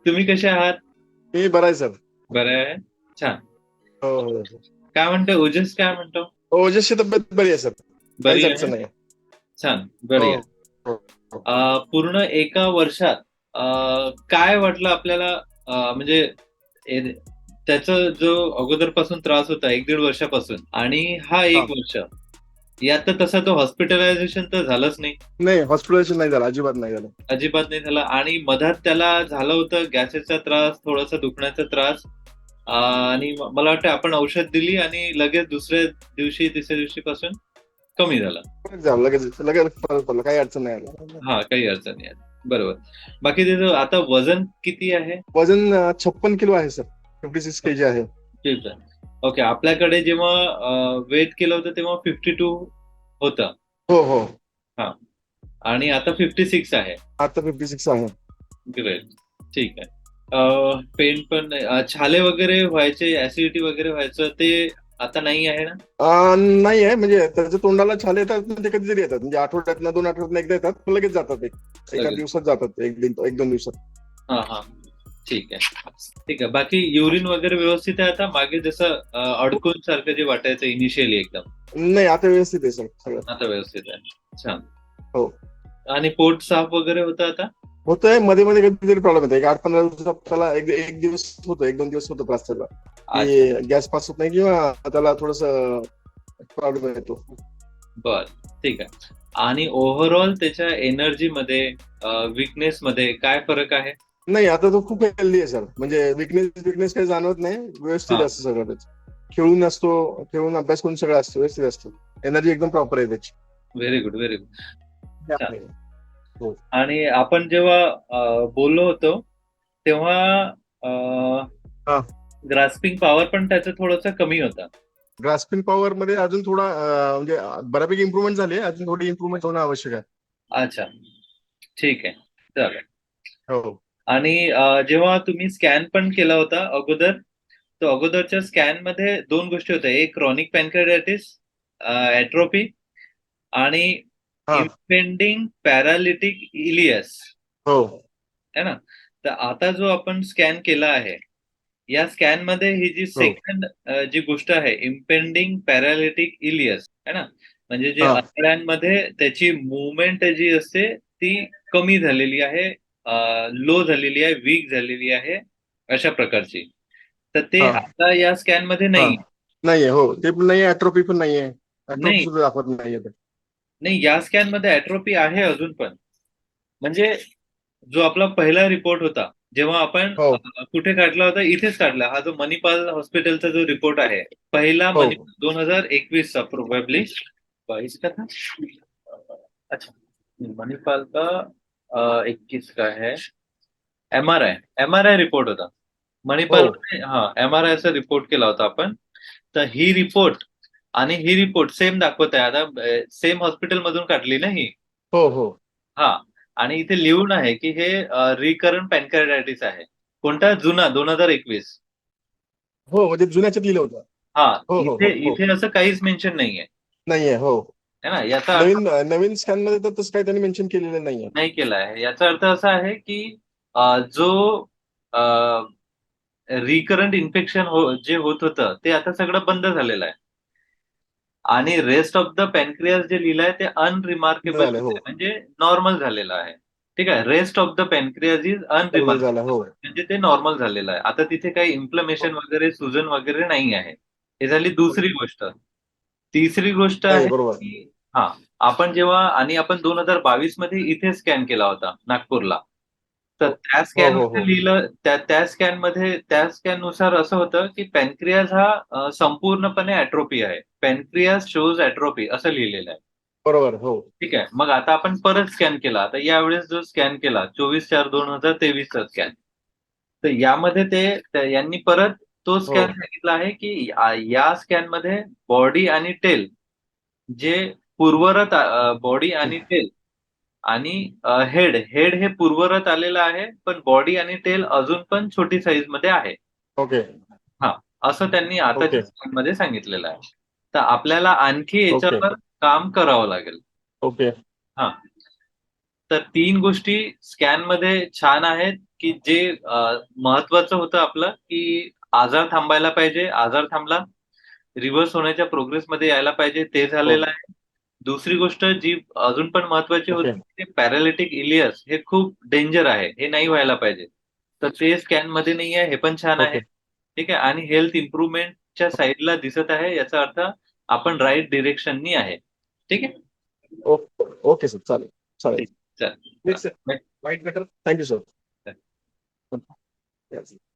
तुम्ही कसे आहात? मी बरा आहे सर. बरं आहे. छान. हो हो हो. काय म्हणतो ओजस, काय म्हणतो? ओजसची तब्येत बरी आहे सर. काहीच बरी आहे. अडचण नाही. छान, हो बरी आहे. हो हो. पूर्ण एका वर्षात काय वाटलं आपल्याला? म्हणजे ए- त्याचा जो अगोदरपासून त्रास होता 1-1.5 वर्षापासून, आणि हा हा 1 वर्ष, यात तर तसा तो हॉस्पिटलायझेशन तर झालंच नाही. नाही, हॉस्पिटलायझेशन नाही झालं, अजिबात नाही झालं. अजिबात नाही झाला. आणि मधात त्याला झालं होतं गॅसेसचा त्रास, थोडासा दुखण्याचा त्रास. आणि मला वाटतं आपण औषध दिली आणि लगेच दुसऱ्या दिवशी, तिसऱ्या दिवशी पासून कमी झाला. फरक झाला, लगेच लगेच फरक पडला, काही अडचण नाही आला. हा, काही अडचण नाही आली. बरोबर. बाकी त्याचं आता वजन किती आहे? वजन 56 किलो आहे सर. 56 kg आहे. ठीक आहे. ओके. आपल्याकडे जेव्हा वेट केलं होतं तेव्हा 52 होतं. हो हो. हा. आणि आता 56 आहे. आता 56 आहे. ग्रेट. ठीक आहे. पेन पण नाही. छाले वगैरे व्हायचे, ऍसिडिटी वगैरे व्हायचं, ते आता नाही आहे ना? नाही आहे, म्हणजे त्याच्या तोंडाला छाले येतात, म्हणजे कधीतरी येतात, म्हणजे आठवड्यातनं 2 आठवड्यातनं एकदा येतात, पण लगेच जातात. एका लगेच. दिवसात जातात, एक दोन दिवसत. हा हा. ठीक आहे. ठीक आहे. बाकी युरिन वगैरे व्यवस्थित आहे आता? मागे जसं अडकून सारखं जे वाटायचं इनिशियली एकदम, नाही, आता व्यवस्थित आहे सर सगळं. आता व्यवस्थित आहे. छान. हो. आणि पोट साफ वगैरे होतं आता? होतंय, मध्ये मध्ये कधीतरी प्रॉब्लेम येतो. एक 8-15 दिवसात त्याला एक दिवस होतो, 1-2 दिवस होतो प्लास्टरला, अच्छा. की गॅस पास होत नाही, किंवा त्याला थोडस प्रॉब्लेम येतो. बर. ठीक आहे. आणि ओव्हरऑल त्याच्या एनर्जी मध्ये, विकनेस मध्ये काय फरक आहे? नाही, आता तो खूप हेल्दी आहे सर, म्हणजे विकनेस काही जाणवत नाही, व्यवस्थित हा. असतं सगळं त्याचं. खेळून असतो, खेळून अभ्यास करून सगळं असतं, व्यवस्थित असतं. एनर्जी एकदम प्रॉपर आहे त्याची. Very good, very good. हे छान. आपले. हो. आणि आपण जेव्हा बोललो होतो तेव्हा हा. ग्रास्पिंग पॉवर पण त्याचं थोडंसं कमी होता. ग्रास्पिंग पॉवर मध्ये अजून थोडा, म्हणजे बऱ्यापैकी इम्प्रुव्हमेंट झाली आहे, अजून थोडी इम्प्रुव्हमेंट होणं आवश्यक आहे. अच्छा. ठीक आहे. चालेल. हो आणि जेव्हा तुम्ही स्कॅन पण केला होता अगोदर, तो अगोदरच्या स्कॅन मध्ये दोन गोष्टी होत्या: एक क्रॉनिक पॅनक्रियाटायटिस, ऍट्रोपी, आणि हा. इम्पेंडिंग पॅरालिटिक इलियस, हो है ना? तर आता जो आपण स्कॅन केला आहे, या स्कॅन मध्ये ही जी हो. सेकंड जी गोष्ट आहे, इम्पेंडिंग पॅरालिटिक इलियस, है ना, म्हणजे जे हा आतड्यांमध्ये त्याची मुवमेंट जी असते ती कमी झालेली आहे, लो झालेली आहे, वीक झालेली आहे, अशा प्रकारची. तर ते हा आता या स्कॅन मध्ये हा. नाही. नाहीये, हो, ते पण नाहीये, अट्रोफी पण नाहीये. अट्रोफी नाही, सुद्धा दाखवत नाहीये ते. नाही, या स्कॅन मध्ये ऍट्रोपी आहे अजून पण. म्हणजे जो आपला पहिला रिपोर्ट होता, जेव्हा आपण हो कुठे काढला होता, इथेच काढला, हा जो मणिपाल हॉस्पिटलचा जो रिपोर्ट आहे, पहिला हो. मणिपाल 2021 चा प्रोबेबली, 22 का था? अच्छा, मणिपाल का 21 का है। एमआरआय, एमआरआय रिपोर्ट होता हो मणिपाल मध्ये. हा, एमआरआय चा रिपोर्ट केला होता आपण. तर ही रिपोर्ट आणि ही रिपोर्ट सेम दाखवत आहे आता. सेम हॉस्पिटल मधून काढली ना ही. हो हो हा. आणि इथे लिहून आहे की हे रिकरंट पॅनक्रियाटायटिस आहे. कोणता? जुना, 2021. हो, म्हणजे जुन्याच्यात लिहिलं होतं. हा. हो हो इथे हो हो. इथे असं काहीच मेन्शन नाहीये, नाहीये, हो. है ना? याचा अर्थ नवीन नवीन स्कॅन मध्ये तर तसं काही त्यांनी मेन्शन केलेलं नाहीये. नाही केला आहे. याचा अर्थ असा आहे की जो रिकरंट इन्फेक्शन जे होत होतं ते आता सगळं बंद झालेलं आहे. आणि रेस्ट ऑफ द पॅनक्रियास जे लिहिलंय ते अनरिमार्केबल झालं, हो. म्हणजे नॉर्मल झालेलं आहे. ठीक आहे. Rest of the pancreas is normal झालं, अनरिमार्केबल, हो. म्हणजे ते नॉर्मल झालेलं आहे. आता तिथे काही इन्फ्लमेशन वगैरे, सुजन वगैरे नाही आहे. हे झाली दुसरी गोष्ट. तिसरी गोष्ट नाही, आहे बरोबर. की, हा, आपण जेव्हा, आणि आपण 2022 मध्ये इथे स्कॅन केला होता नागपूरला. तर हो त्या हो स्कॅन हो मध्ये हो. लिहिलं, त्या स्कॅन मध्ये, त्या स्कॅन नुसार असं होतं की पॅनक्रियाज हा संपूर्णपणे ऍट्रोपी आहे. पॅनक्रियाज शोज ऍट्रोपी असं लिहिलेलं आहे. बरोबर, हो. ठीक आहे. मग आता आपण परत स्कॅन केला. आता यावेळेस जो स्कॅन केला 24/4/2023 चा स्कॅन, तर यामध्ये यांनी परत तो हो स्कॅन सांगितला आहे की या स्कॅन मध्ये बॉडी आणि टेल, जे पूर्वरत, बॉडी आणि टेल, आणि हेड हेड हे पूर्वरत आलेलं आहे, पण बॉडी आणि टेल अजून पण छोटी साईज मध्ये आहे. ओके हा. असं त्यांनी ओके आताच्या स्कॅन मध्ये सांगितलेलं आहे. तर आपल्याला आणखी ओके याच्यावर काम करावं लागेल. ओके. हा. तर 3 गोष्टी स्कॅन मध्ये छान आहेत, की जे महत्वाचं होतं आपलं, की आजार थांबायला पाहिजे, आजार थांबला, रिव्हर्स होण्याच्या प्रोग्रेसमध्ये यायला पाहिजे, ते झालेलं ओके आहे. दुसरी गोष्ट जी अजून पण महत्वाची ओके होती, ते पॅरालिटिक इलियस हे खूप डेंजर आहे, हे नाही व्हायला पाहिजे. तर ते स्कॅन मध्ये नाही आहे, हे पण छान आहे. ओके ठीक आहे, आणि हेल्थ इम्प्रुव्हमेंटच्या साईडला दिसत आहे, याचा अर्थ आपण राईट डिरेक्शननी आहे. ठीक आहे. ओके ओके सर, चालेल चालेल. ठीक. चल. प्लीज सर, वाईट बेटर. Thank you sir.